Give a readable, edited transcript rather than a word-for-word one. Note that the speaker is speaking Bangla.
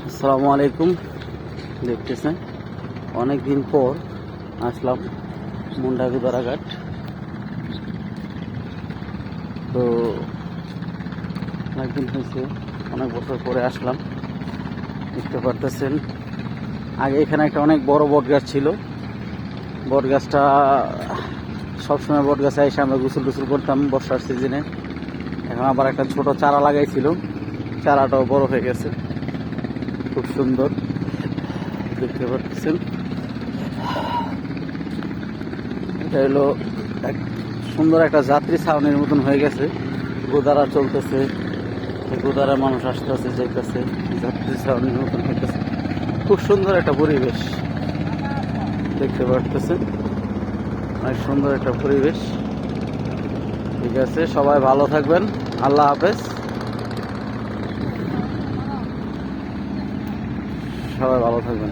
আসসালামু আলাইকুম। দেখতেছেন অনেক দিন পর আসলাম মুন্ডাগুদারাঘাট। তো অনেকদিন হয়েছে, অনেক বছর পরে আসলাম। দেখতে পারতেছেন আগে এখানে একটা অনেক বড় বট গাছ ছিল। বট গাছটা সবসময় বট গাছে এসে আমরা গোসল টুসল করতাম বর্ষার সিজনে। এখন আবার একটা ছোট চারা লাগাইছিল, চারাটাও বড় হয়ে গেছে, খুব সুন্দর দেখতে পাচ্ছেন। এটা হলো এক সুন্দর একটা যাত্রী ছাউনির মতন হয়ে গেছে। গোদারা চলতেছে, গোদারা মানুষ আসতেছে যাইতেছে, যাত্রী ছাউনির মতন হয়ে গেছে। খুব সুন্দর একটা পরিবেশ দেখতে পারতেছেন, অনেক সুন্দর একটা পরিবেশ। ঠিক আছে, সবাই ভালো থাকবেন, আল্লাহ হাফেজ। সবাই ভালো থাকবেন।